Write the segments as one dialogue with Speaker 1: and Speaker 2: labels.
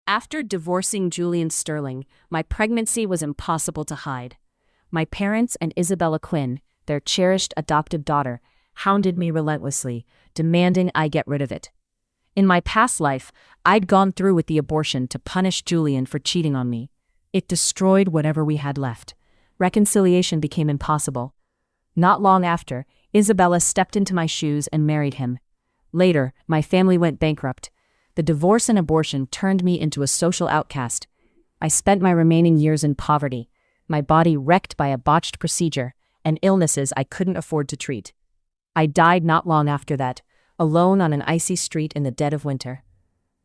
Speaker 1: After divorcing Julian Sterling, my pregnancy was impossible to hide. My parents and Isabella Quinn, their cherished adopted daughter, hounded me relentlessly, demanding I get rid of it. In my past life, I'd gone through with the abortion to punish Julian for cheating on me. It destroyed whatever we had left. Reconciliation became impossible. Not long after, Isabella stepped into my shoes and married him. Later, my family went bankrupt. The divorce and abortion turned me into a social outcast. I spent my remaining years in poverty, my body wrecked by a botched procedure and illnesses I couldn't afford to treat. I died not long after that, alone on an icy street in the dead of winter.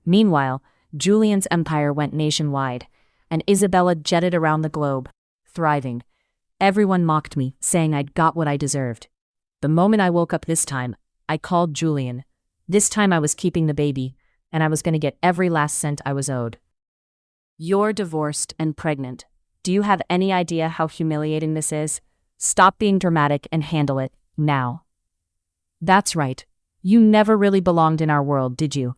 Speaker 1: Meanwhile, Julian's empire went nationwide, and Isabella jetted around the globe, thriving. Everyone mocked me, saying I'd got what I deserved. The moment I woke up this time, I called Julian. This time I was keeping the baby, and I was going to get every last cent I was owed. You're divorced and pregnant. Do you have any idea how humiliating this is? Stop being dramatic and handle it, now. That's right. You never really belonged in our world, did you?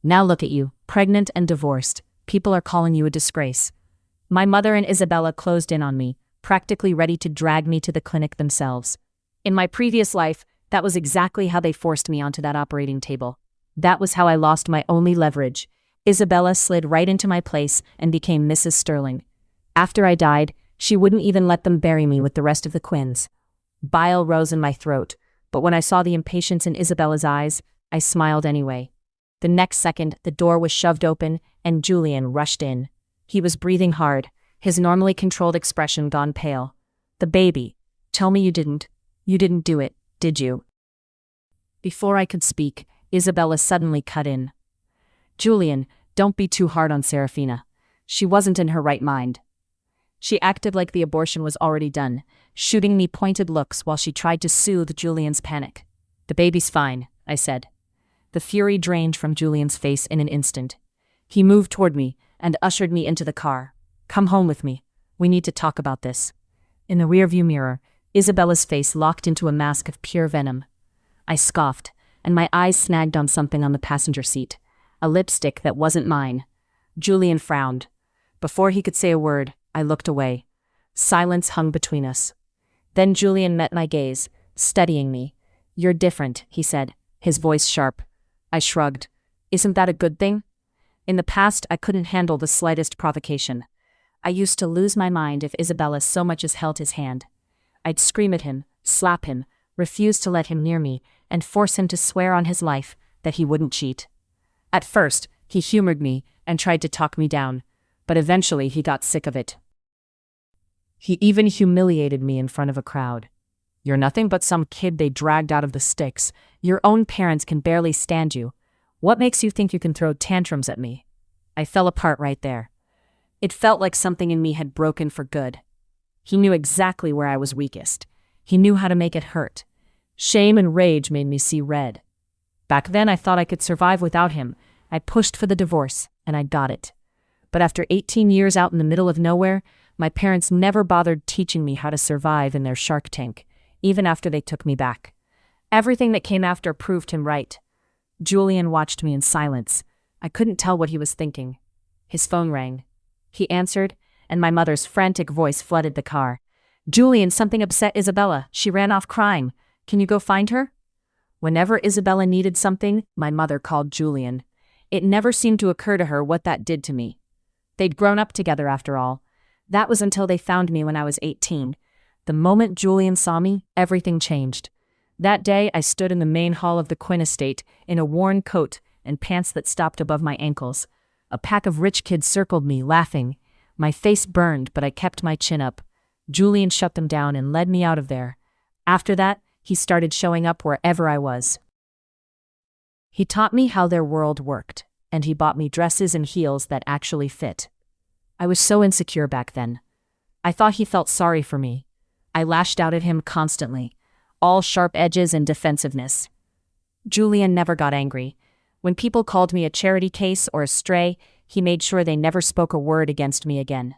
Speaker 1: Now look at you, pregnant and divorced. People are calling you a disgrace. My mother and Isabella closed in on me, practically ready to drag me to the clinic themselves. In my previous life, that was exactly how they forced me onto that operating table. That was how I lost my only leverage. Isabella slid right into my place and became Mrs. Sterling. After I died, she wouldn't even let them bury me with the rest of the Quinns. Bile rose in my throat, but when I saw the impatience in Isabella's eyes, I smiled anyway. The next second, the door was shoved open and Julian rushed in. He was breathing hard, his normally controlled expression gone pale. The baby. Tell me you didn't do it, did you? Before I could speak, Isabella suddenly cut in. Julian, don't be too hard on Serafina. She wasn't in her right mind. She acted like the abortion was already done, shooting me pointed looks while she tried to soothe Julian's panic. The baby's fine, I said. The fury drained from Julian's face in an instant. He moved toward me and ushered me into the car. Come home with me. We need to talk about this. In the rearview mirror, Isabella's face locked into a mask of pure venom. I scoffed, and my eyes snagged on something on the passenger seat. A lipstick that wasn't mine. Julian frowned. Before he could say a word, I looked away. Silence hung between us. Then Julian met my gaze, studying me. You're different, he said, his voice sharp. I shrugged. Isn't that a good thing? In the past, I couldn't handle the slightest provocation. I used to lose my mind if Isabella so much as held his hand. I'd scream at him, slap him, refuse to let him near me, and force him to swear on his life that he wouldn't cheat. At first, he humored me and tried to talk me down, but eventually he got sick of it. He even humiliated me in front of a crowd. You're nothing but some kid they dragged out of the sticks. Your own parents can barely stand you. What makes you think you can throw tantrums at me? I fell apart right there. It felt like something in me had broken for good. He knew exactly where I was weakest. He knew how to make it hurt. Shame and rage made me see red. Back then I thought I could survive without him. I pushed for the divorce, and I got it. But after 18 years out in the middle of nowhere, my parents never bothered teaching me how to survive in their shark tank, even after they took me back. Everything that came after proved him right. Julian watched me in silence. I couldn't tell what he was thinking. His phone rang. He answered, and my mother's frantic voice flooded the car. Julian, something upset Isabella. She ran off crying. Can you go find her? Whenever Isabella needed something, my mother called Julian. It never seemed to occur to her what that did to me. They'd grown up together after all. That was until they found me when I was 18. The moment Julian saw me, everything changed. That day, I stood in the main hall of the Quinn estate in a worn coat and pants that stopped above my ankles. A pack of rich kids circled me, laughing. My face burned, but I kept my chin up. Julian shut them down and led me out of there. After that, he started showing up wherever I was. He taught me how their world worked, and he bought me dresses and heels that actually fit. I was so insecure back then. I thought he felt sorry for me. I lashed out at him constantly, all sharp edges and defensiveness. Julian never got angry. When people called me a charity case or a stray, he made sure they never spoke a word against me again.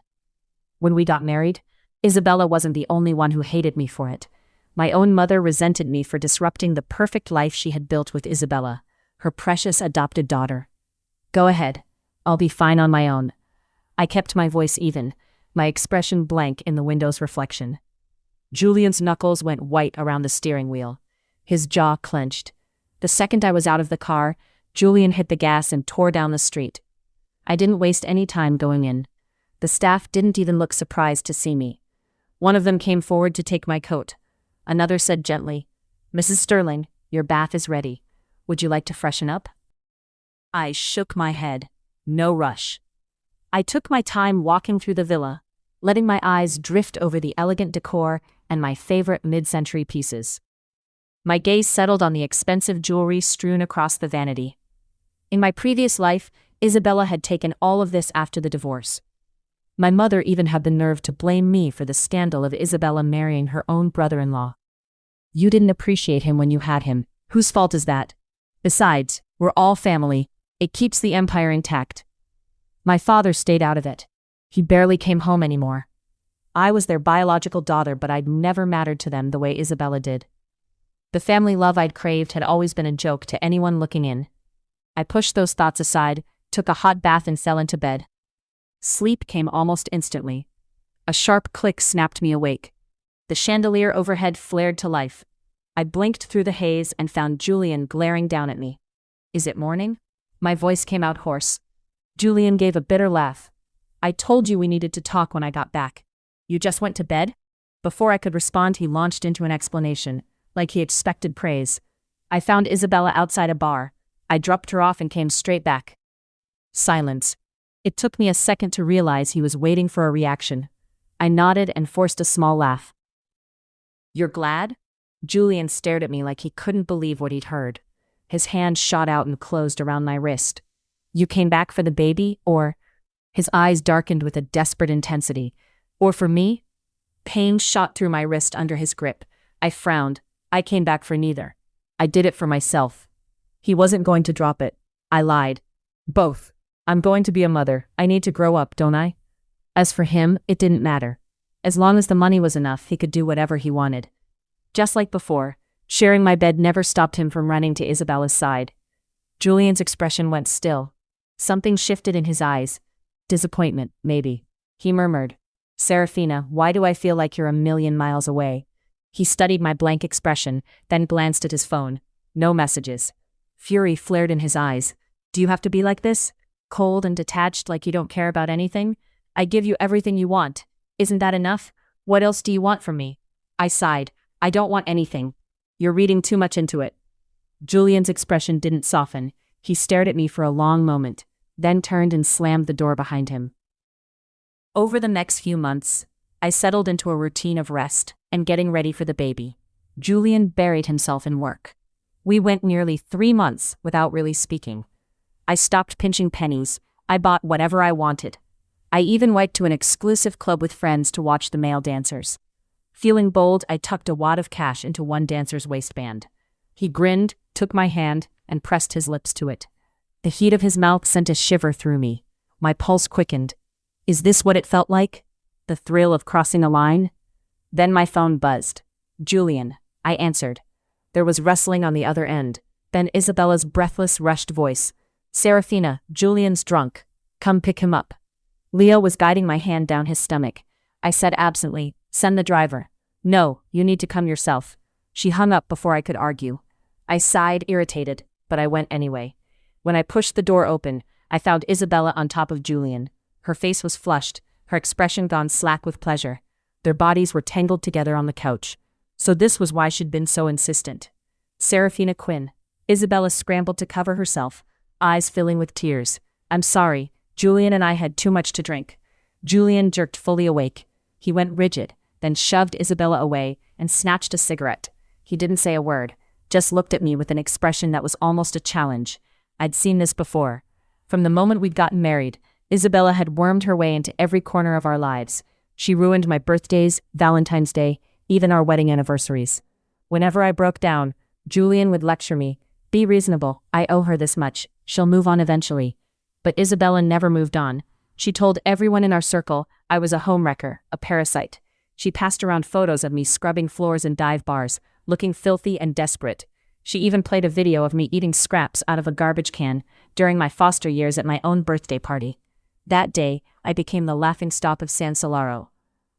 Speaker 1: When we got married, Isabella wasn't the only one who hated me for it. My own mother resented me for disrupting the perfect life she had built with Isabella, her precious adopted daughter. Go ahead. I'll be fine on my own. I kept my voice even, my expression blank in the window's reflection. Julian's knuckles went white around the steering wheel. His jaw clenched. The second I was out of the car, Julian hit the gas and tore down the street. I didn't waste any time going in. The staff didn't even look surprised to see me. One of them came forward to take my coat. Another said gently, "Mrs. Sterling, your bath is ready. Would you like to freshen up?" I shook my head. No rush. I took my time walking through the villa, letting my eyes drift over the elegant decor and my favorite mid-century pieces. My gaze settled on the expensive jewelry strewn across the vanity. In my previous life, Isabella had taken all of this after the divorce. My mother even had the nerve to blame me for the scandal of Isabella marrying her own brother-in-law. "You didn't appreciate him when you had him. Whose fault is that? Besides, we're all family. It keeps the empire intact." My father stayed out of it. He barely came home anymore. I was their biological daughter, but I'd never mattered to them the way Isabella did. The family love I'd craved had always been a joke to anyone looking in. I pushed those thoughts aside, took a hot bath and fell into bed. Sleep came almost instantly. A sharp click snapped me awake. The chandelier overhead flared to life. I blinked through the haze and found Julian glaring down at me. "Is it morning?" My voice came out hoarse. Julian gave a bitter laugh. "I told you we needed to talk when I got back. You just went to bed?" Before I could respond, he launched into an explanation, like he expected praise. "I found Isabella outside a bar. I dropped her off and came straight back." Silence. It took me a second to realize he was waiting for a reaction. I nodded and forced a small laugh. "You're glad?" Julian stared at me like he couldn't believe what he'd heard. His hand shot out and closed around my wrist. "You came back for the baby, or—" His eyes darkened with a desperate intensity. "Or for me?" Pain shot through my wrist under his grip. I frowned. "I came back for neither. I did it for myself." He wasn't going to drop it. I lied. "Both. I'm going to be a mother. I need to grow up, don't I?" As for him, it didn't matter. As long as the money was enough, he could do whatever he wanted. Just like before, sharing my bed never stopped him from running to Isabella's side. Julian's expression went still. Something shifted in his eyes. Disappointment, maybe. He murmured, "Serafina, why do I feel like you're a million miles away?" He studied my blank expression, then glanced at his phone. No messages. Fury flared in his eyes. "Do you have to be like this? Cold and detached, like you don't care about anything? I give you everything you want. Isn't that enough? What else do you want from me?" I sighed. "I don't want anything. You're reading too much into it." Julian's expression didn't soften. He stared at me for a long moment, then turned and slammed the door behind him. Over the next few months, I settled into a routine of rest and getting ready for the baby. Julian buried himself in work. We went nearly 3 months without really speaking. I stopped pinching pennies. I bought whatever I wanted. I even went to an exclusive club with friends to watch the male dancers. Feeling bold, I tucked a wad of cash into one dancer's waistband. He grinned, took my hand, and pressed his lips to it. The heat of his mouth sent a shiver through me. My pulse quickened. Is this what it felt like? The thrill of crossing a line? Then my phone buzzed. "Julian," I answered. There was rustling on the other end. Then Isabella's breathless, rushed voice. "Serafina, Julian's drunk. Come pick him up." Leo was guiding my hand down his stomach. I said absently, "Send the driver." "No, you need to come yourself." She hung up before I could argue. I sighed, irritated, but I went anyway. When I pushed the door open, I found Isabella on top of Julian. Her face was flushed, her expression gone slack with pleasure. Their bodies were tangled together on the couch. So this was why she'd been so insistent. Serafina Quinn. Isabella scrambled to cover herself, eyes filling with tears. "I'm sorry, Julian and I had too much to drink." Julian jerked fully awake. He went rigid, then shoved Isabella away and snatched a cigarette. He didn't say a word, just looked at me with an expression that was almost a challenge. I'd seen this before. From the moment we'd gotten married, Isabella had wormed her way into every corner of our lives. She ruined my birthdays, Valentine's Day, even our wedding anniversaries. Whenever I broke down, Julian would lecture me. "Be reasonable, I owe her this much, she'll move on eventually." But Isabella never moved on. She told everyone in our circle I was a homewrecker, a parasite. She passed around photos of me scrubbing floors in dive bars, looking filthy and desperate. She even played a video of me eating scraps out of a garbage can, during my foster years at my own birthday party. That day, I became the laughingstock of San Solaro.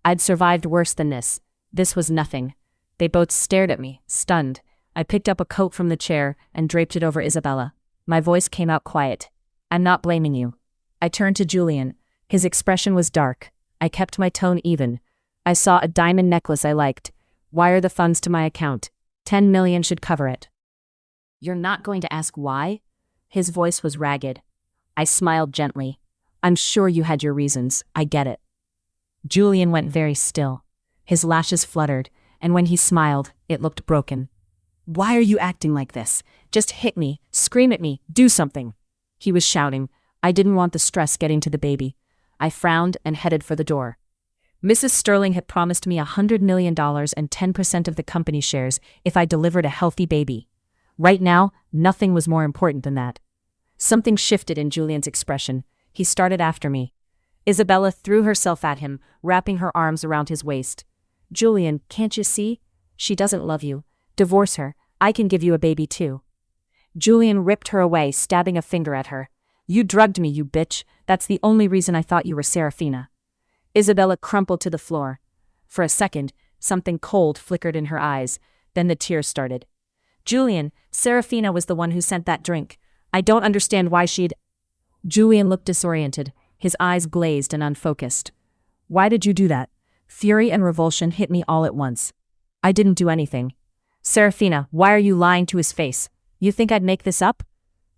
Speaker 1: I'd survived worse than this. This was nothing. They both stared at me, stunned. I picked up a coat from the chair and draped it over Isabella. My voice came out quiet. I'm not blaming you. I turned to Julian. His expression was dark. I kept my tone even. I saw a diamond necklace I liked. Wire the funds to my account. 10 million should cover it. You're not going to ask why? His voice was ragged. I smiled gently. I'm sure you had your reasons. I get it. Julian went very still. His lashes fluttered, and when he smiled, it looked broken. Why are you acting like this? Just hit me, scream at me, do something. He was shouting. I didn't want the stress getting to the baby. I frowned and headed for the door. Mrs. Sterling had promised me $100 million and 10% of the company shares if I delivered a healthy baby. Right now, nothing was more important than that. Something shifted in Julian's expression. He started after me. Isabella threw herself at him, wrapping her arms around his waist. Julian, can't you see? She doesn't love you. Divorce her. I can give you a baby too. Julian ripped her away, stabbing a finger at her. You drugged me, you bitch. That's the only reason I thought you were Serafina. Isabella crumpled to the floor. For a second, something cold flickered in her eyes. Then the tears started. Julian, Serafina was the one who sent that drink. I don't understand why she'd... Julian looked disoriented, his eyes glazed and unfocused. Why did you do that? Fury and revulsion hit me all at once. I didn't do anything. Serafina, why are you lying to his face? You think I'd make this up?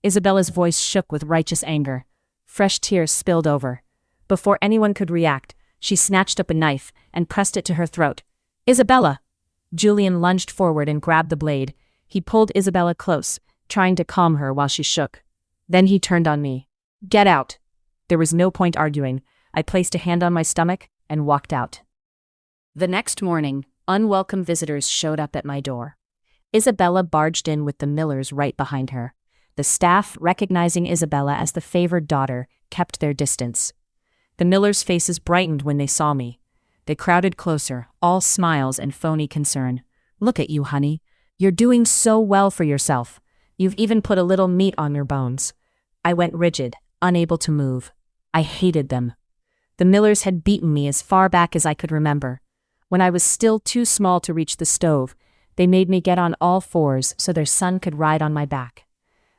Speaker 1: Isabella's voice shook with righteous anger. Fresh tears spilled over. Before anyone could react, she snatched up a knife and pressed it to her throat. Isabella! Julian lunged forward and grabbed the blade. He pulled Isabella close, trying to calm her while she shook. Then he turned on me. Get out! There was no point arguing. I placed a hand on my stomach and walked out. The next morning, unwelcome visitors showed up at my door. Isabella barged in with the Millers right behind her. The staff, recognizing Isabella as the favored daughter, kept their distance. The Millers' faces brightened when they saw me. They crowded closer, all smiles and phony concern. Look at you, honey. You're doing so well for yourself. You've even put a little meat on your bones. I went rigid, unable to move. I hated them. The Millers had beaten me as far back as I could remember. When I was still too small to reach the stove, they made me get on all fours so their son could ride on my back.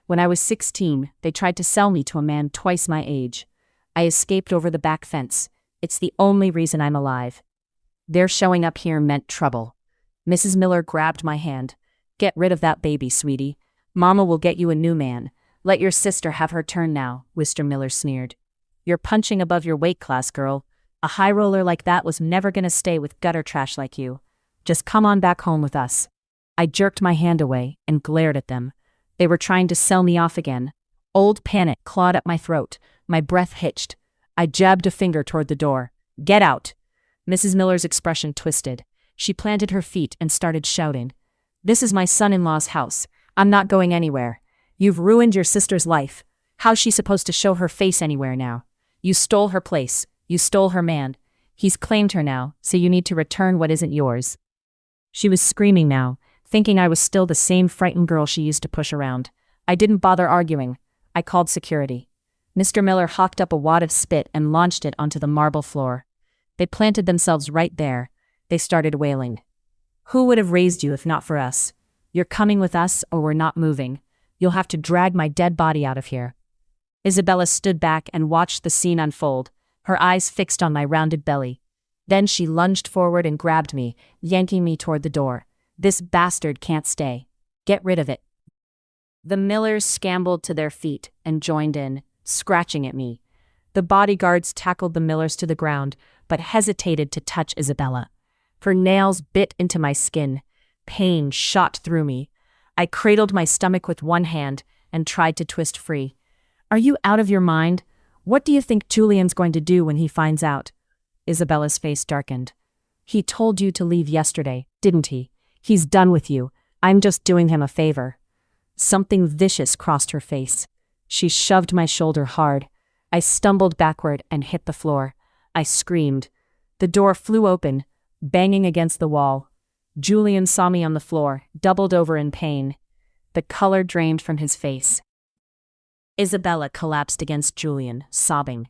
Speaker 1: When I was 16, they tried to sell me to a man twice my age. I escaped over the back fence. It's the only reason I'm alive. Their showing up here meant trouble. Mrs. Miller grabbed my hand. Get rid of that baby, sweetie. Mama will get you a new man. Let your sister have her turn now, Mr. Miller sneered. You're punching above your weight class, girl. A high roller like that was never gonna stay with gutter trash like you. Just come on back home with us. I jerked my hand away and glared at them. They were trying to sell me off again. Old panic clawed at my throat. My breath hitched. I jabbed a finger toward the door. Get out! Mrs. Miller's expression twisted. She planted her feet and started shouting. This is my son-in-law's house. I'm not going anywhere. You've ruined your sister's life. How's she supposed to show her face anywhere now? You stole her place. You stole her man. He's claimed her now, so you need to return what isn't yours. She was screaming now, thinking I was still the same frightened girl she used to push around. I didn't bother arguing. I called security. Mr. Miller hawked up a wad of spit and launched it onto the marble floor. They planted themselves right there. They started wailing. Who would have raised you if not for us? You're coming with us or we're not moving. You'll have to drag my dead body out of here. Isabella stood back and watched the scene unfold, her eyes fixed on my rounded belly. Then she lunged forward and grabbed me, yanking me toward the door. This bastard can't stay. Get rid of it. The Millers scambled to their feet and joined in, scratching at me. The bodyguards tackled the Millers to the ground, but hesitated to touch Isabella. Her nails bit into my skin. Pain shot through me. I cradled my stomach with one hand and tried to twist free. Are you out of your mind? What do you think Julian's going to do when he finds out? Isabella's face darkened. He told you to leave yesterday, didn't he? He's done with you. I'm just doing him a favor. Something vicious crossed her face. She shoved my shoulder hard. I stumbled backward and hit the floor. I screamed. The door flew open, banging against the wall. Julian saw me on the floor, doubled over in pain. The color drained from his face. Isabella collapsed against Julian, sobbing.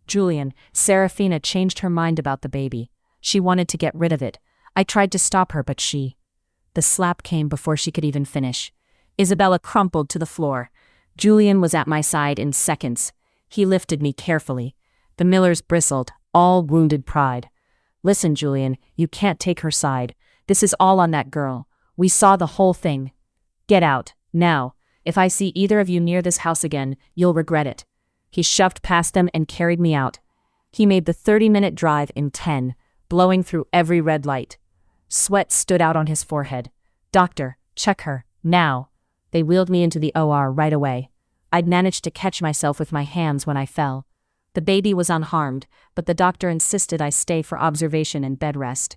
Speaker 1: Julian, Serafina changed her mind about the baby. She wanted to get rid of it. I tried to stop her, but she... The slap came before she could even finish. Isabella crumpled to the floor. Julian was at my side in seconds. He lifted me carefully. The Millers bristled, all wounded pride. Listen, Julian, you can't take her side. This is all on that girl. We saw the whole thing. Get out, now. If I see either of you near this house again, you'll regret it. He shoved past them and carried me out. He made the 30-minute drive in 10, blowing through every red light. Sweat stood out on his forehead. Doctor, check her, now. They wheeled me into the OR right away. I'd managed to catch myself with my hands when I fell. The baby was unharmed, but the doctor insisted I stay for observation and bed rest.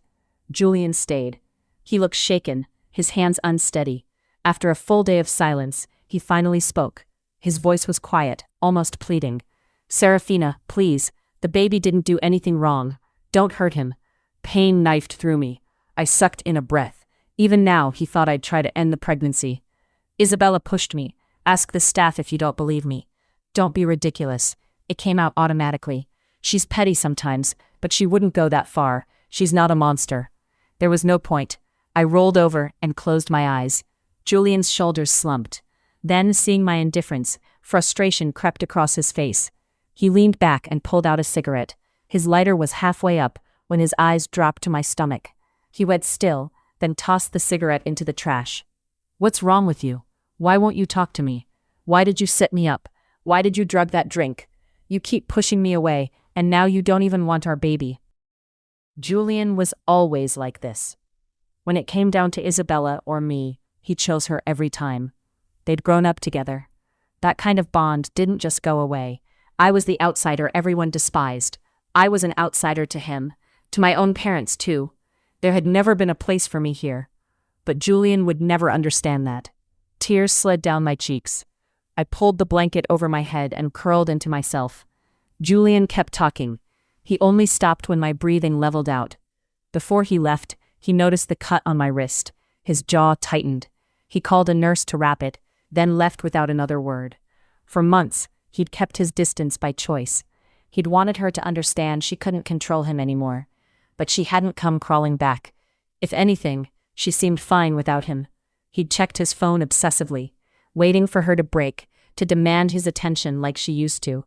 Speaker 1: Julian stayed. He looked shaken, his hands unsteady. After a full day of silence, he finally spoke. His voice was quiet, almost pleading. Serafina, please, the baby didn't do anything wrong. Don't hurt him. Pain knifed through me. I sucked in a breath. Even now, he thought I'd try to end the pregnancy. Isabella pushed me. Ask the staff if you don't believe me. Don't be ridiculous. It came out automatically. She's petty sometimes, but she wouldn't go that far. She's not a monster. There was no point. I rolled over and closed my eyes. Julian's shoulders slumped. Then, seeing my indifference, frustration crept across his face. He leaned back and pulled out a cigarette. His lighter was halfway up when his eyes dropped to my stomach. He went still, then tossed the cigarette into the trash. What's wrong with you? Why won't you talk to me? Why did you set me up? Why did you drug that drink? You keep pushing me away, and now you don't even want our baby. Julian was always like this. When it came down to Isabella or me, he chose her every time. They'd grown up together. That kind of bond didn't just go away. I was the outsider everyone despised. I was an outsider to him, to my own parents too. There had never been a place for me here. But Julian would never understand that. Tears slid down my cheeks. I pulled the blanket over my head and curled into myself. Julian kept talking. He only stopped when my breathing leveled out. Before he left, he noticed the cut on my wrist. His jaw tightened. He called a nurse to wrap it, then left without another word. For months, he'd kept his distance by choice. He'd wanted her to understand she couldn't control him anymore. But she hadn't come crawling back. If anything, she seemed fine without him. He'd checked his phone obsessively, waiting for her to break, to demand his attention like she used to.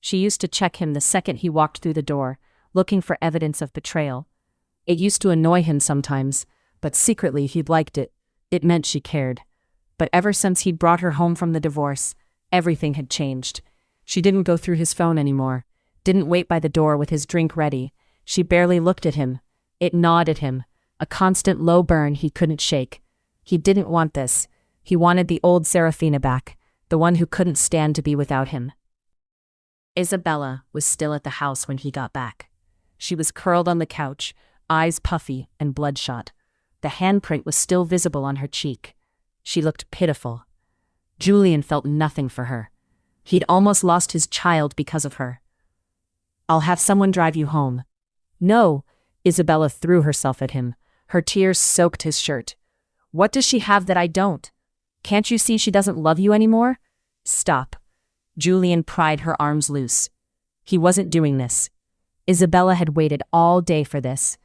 Speaker 1: She used to check him the second he walked through the door, looking for evidence of betrayal. It used to annoy him sometimes, but secretly he'd liked it. It meant she cared. But ever since he'd brought her home from the divorce, everything had changed. She didn't go through his phone anymore, didn't wait by the door with his drink ready. She barely looked at him. It gnawed at him, a constant low burn he couldn't shake. He didn't want this. He wanted the old Serafina back, the one who couldn't stand to be without him. Isabella was still at the house when he got back. She was curled on the couch, eyes puffy and bloodshot. The handprint was still visible on her cheek. She looked pitiful. Julian felt nothing for her. He'd almost lost his child because of her. I'll have someone drive you home. No, Isabella threw herself at him. Her tears soaked his shirt. What does she have that I don't? Can't you see she doesn't love you anymore? Stop. Julian pried her arms loose. He wasn't doing this. Isabella had waited all day for this.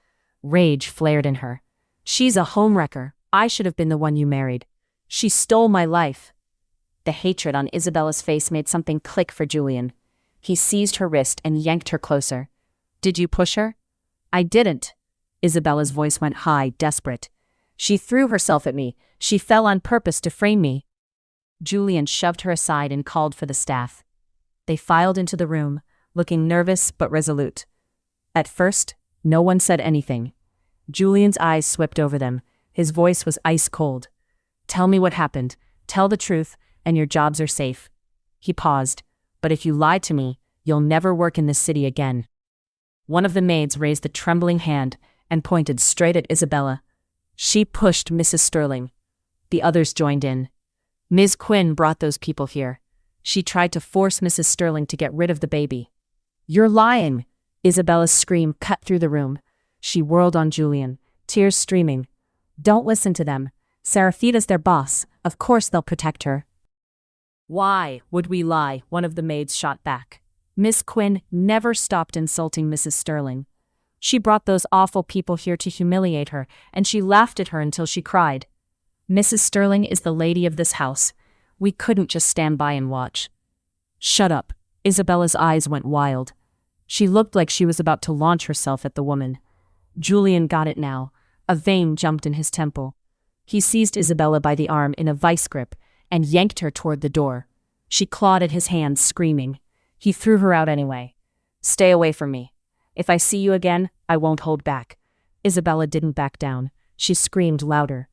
Speaker 1: Rage flared in her. She's a homewrecker. I should have been the one you married. She stole my life. The hatred on Isabella's face made something click for Julian. He seized her wrist and yanked her closer. Did you push her? I didn't. Isabella's voice went high, desperate. She threw herself at me. She fell on purpose to frame me. Julian shoved her aside and called for the staff. They filed into the room, looking nervous but resolute. At first, no one said anything. Julian's eyes swept over them. His voice was ice cold. Tell me what happened. Tell the truth, and your jobs are safe. He paused. But if you lie to me, you'll never work in this city again. One of the maids raised a trembling hand and pointed straight at Isabella. She pushed Mrs. Sterling. The others joined in. Ms. Quinn brought those people here. She tried to force Mrs. Sterling to get rid of the baby. You're lying! Isabella's scream cut through the room. She whirled on Julian, tears streaming. Don't listen to them. Serafina's their boss. Of course they'll protect her. Why would we lie? One of the maids shot back. Miss Quinn never stopped insulting Mrs. Sterling. She brought those awful people here to humiliate her, and she laughed at her until she cried. Mrs. Sterling is the lady of this house. We couldn't just stand by and watch. Shut up. Isabella's eyes went wild. She looked like she was about to launch herself at the woman. Julian got it now. A vein jumped in his temple. He seized Isabella by the arm in a vice grip and yanked her toward the door. She clawed at his hands, screaming. He threw her out anyway. Stay away from me. If I see you again, I won't hold back. Isabella didn't back down. She screamed louder.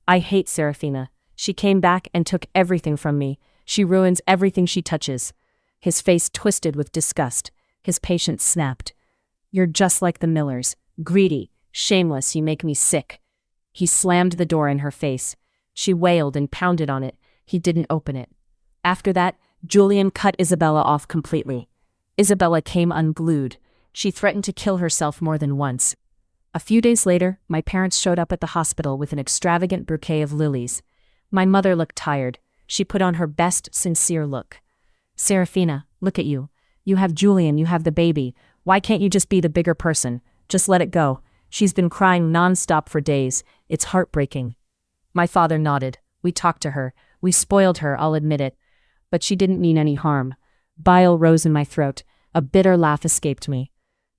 Speaker 1: I hate Serafina. She came back and took everything from me. She ruins everything she touches. His face twisted with disgust. His patience snapped. You're just like the Millers. Greedy, shameless, you make me sick. He slammed the door in her face. She wailed and pounded on it. He didn't open it. After that, Julian cut Isabella off completely. Isabella came unglued. She threatened to kill herself more than once. A few days later, my parents showed up at the hospital with an extravagant bouquet of lilies. My mother looked tired. She put on her best, sincere look. Serafina, look at you. You have Julian, you have the baby. Why can't you just be the bigger person? Just let it go. She's been crying nonstop for days. It's heartbreaking. My father nodded. We talked to her. We spoiled her, I'll admit it. But she didn't mean any harm. Bile rose in my throat. A bitter laugh escaped me.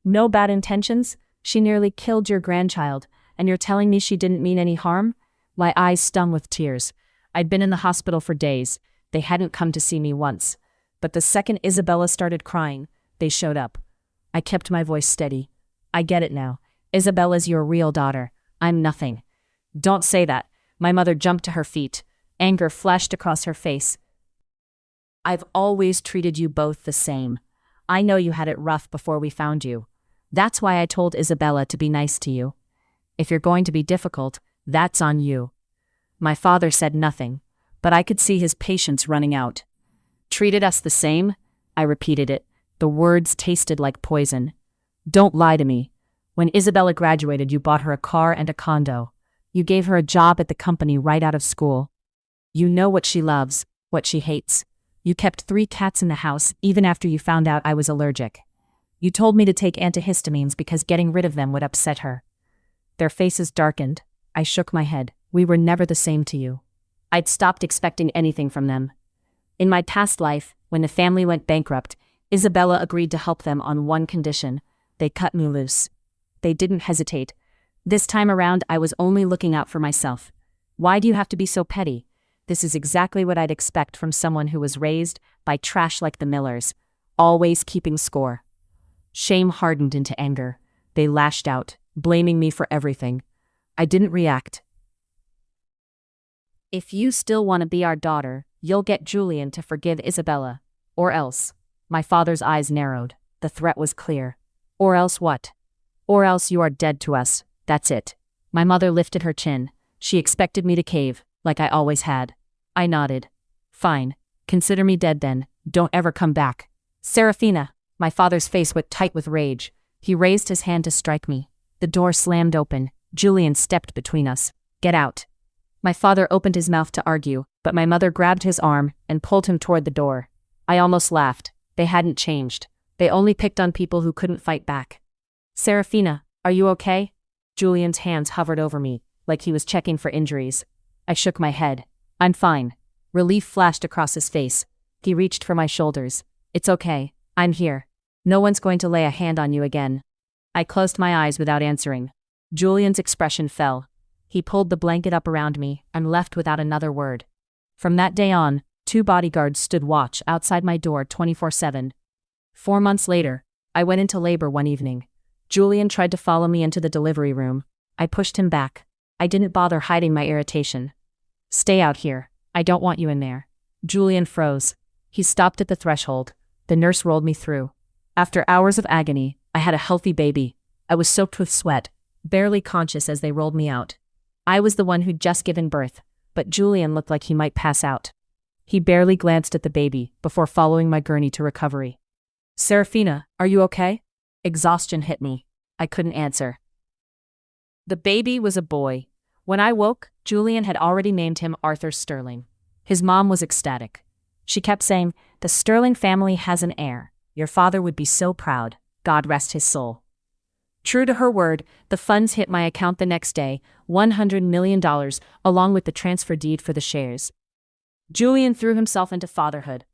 Speaker 1: No bad intentions? She nearly killed your grandchild, and you're telling me she didn't mean any harm? My eyes stung with tears. I'd been in the hospital for days. They hadn't come to see me once. But the second Isabella started crying, they showed up. I kept my voice steady. I get it now. Isabella's your real daughter. I'm nothing. Don't say that. My mother jumped to her feet. Anger flashed across her face. I've always treated you both the same. I know you had it rough before we found you. That's why I told Isabella to be nice to you. If you're going to be difficult, that's on you. My father said nothing, but I could see his patience running out. Treated us the same? I repeated it. The words tasted like poison. Don't lie to me. When Isabella graduated, you bought her a car and a condo. You gave her a job at the company right out of school. You know what she loves, what she hates. You kept 3 cats in the house even after you found out I was allergic. You told me to take antihistamines because getting rid of them would upset her. Their faces darkened. I shook my head. We were never the same to you. I'd stopped expecting anything from them. In my past life, when the family went bankrupt, Isabella agreed to help them on one condition. They cut me loose. They didn't hesitate. This time around, I was only looking out for myself. Why do you have to be so petty? This is exactly what I'd expect from someone who was raised by trash like the Millers, always keeping score. Shame hardened into anger. They lashed out, blaming me for everything. I didn't react. If you still want to be our daughter, you'll get Julian to forgive Isabella. Or else. My father's eyes narrowed. The threat was clear. Or else what? Or else you are dead to us. That's it. My mother lifted her chin. She expected me to cave, like I always had. I nodded. Fine. Consider me dead then. Don't ever come back. Serafina. My father's face went tight with rage. He raised his hand to strike me. The door slammed open. Julian stepped between us. Get out. My father opened his mouth to argue, but my mother grabbed his arm and pulled him toward the door. I almost laughed. They hadn't changed. They only picked on people who couldn't fight back. Serafina, are you okay? Julian's hands hovered over me, like he was checking for injuries. I shook my head. I'm fine. Relief flashed across his face. He reached for my shoulders. It's okay. I'm here. No one's going to lay a hand on you again. I closed my eyes without answering. Julian's expression fell. He pulled the blanket up around me and left without another word. From that day on, 2 bodyguards stood watch outside my door 24/7. 4 months later, I went into labor one evening. Julian tried to follow me into the delivery room. I pushed him back. I didn't bother hiding my irritation. Stay out here. I don't want you in there. Julian froze. He stopped at the threshold. The nurse rolled me through. After hours of agony, I had a healthy baby. I was soaked with sweat, barely conscious as they rolled me out. I was the one who'd just given birth, but Julian looked like he might pass out. He barely glanced at the baby before following my gurney to recovery. Serafina, are you okay? Exhaustion hit me. I couldn't answer. The baby was a boy. When I woke, Julian had already named him Arthur Sterling. His mom was ecstatic. She kept saying, "The Sterling family has an heir. Your father would be so proud. God rest his soul." True to her word, the funds hit my account the next day, $100 million, along with the transfer deed for the shares. Julian threw himself into fatherhood.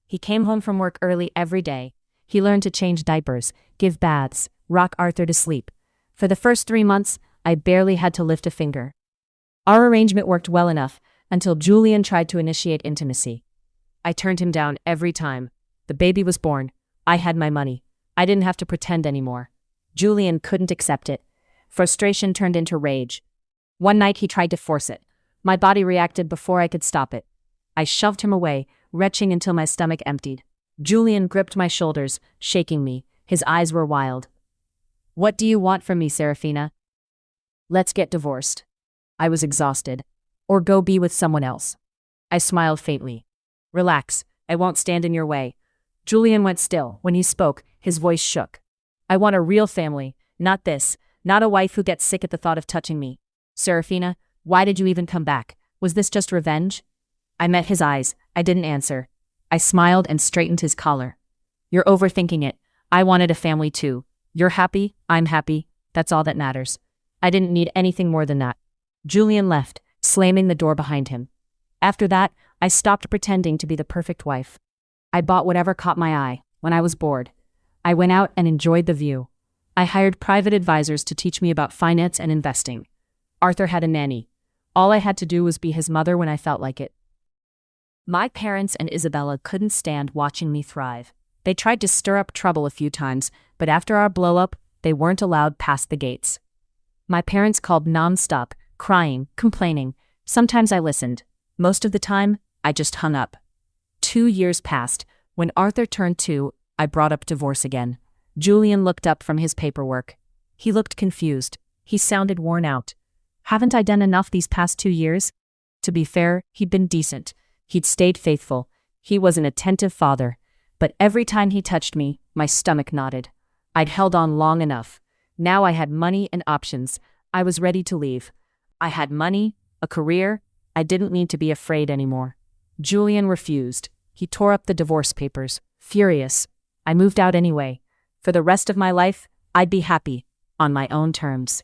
Speaker 1: He came home from work early every day. He learned to change diapers, give baths, rock Arthur to sleep. For the first 3 months, I barely had to lift a finger. Our arrangement worked well enough until Julian tried to initiate intimacy. I turned him down every time. The baby was born. I had my money. I didn't have to pretend anymore. Julian couldn't accept it. Frustration turned into rage. One night he tried to force it. My body reacted before I could stop it. I shoved him away, retching until my stomach emptied. Julian gripped my shoulders, shaking me. His eyes were wild. "What do you want from me, Serafina?" "Let's get divorced." I was exhausted. "Or go be with someone else." I smiled faintly. "Relax, I won't stand in your way." Julian went still. When he spoke, his voice shook. "I want a real family, not this, not a wife who gets sick at the thought of touching me. Serafina, why did you even come back? Was this just revenge?" I met his eyes. I didn't answer. I smiled and straightened his collar. "You're overthinking it. I wanted a family too. You're happy, I'm happy. That's all that matters. I didn't need anything more than that." Julian left, slamming the door behind him. After that, I stopped pretending to be the perfect wife. I bought whatever caught my eye. When I was bored, I went out and enjoyed the view. I hired private advisors to teach me about finance and investing. Arthur had a nanny. All I had to do was be his mother when I felt like it. My parents and Isabella couldn't stand watching me thrive. They tried to stir up trouble a few times, but after our blow-up, they weren't allowed past the gates. My parents called non-stop, crying, complaining. Sometimes I listened. Most of the time, I just hung up. 2 years passed. When Arthur turned 2, I brought up divorce again. Julian looked up from his paperwork. He looked confused. He sounded worn out. "Haven't I done enough these past 2 years?" To be fair, he'd been decent. He'd stayed faithful. He was an attentive father. But every time he touched me, my stomach knotted. I'd held on long enough. Now I had money and options. I was ready to leave. I had money, a career. I didn't need to be afraid anymore. Julian refused. He tore up the divorce papers. Furious, I moved out anyway. For the rest of my life, I'd be happy, on my own terms.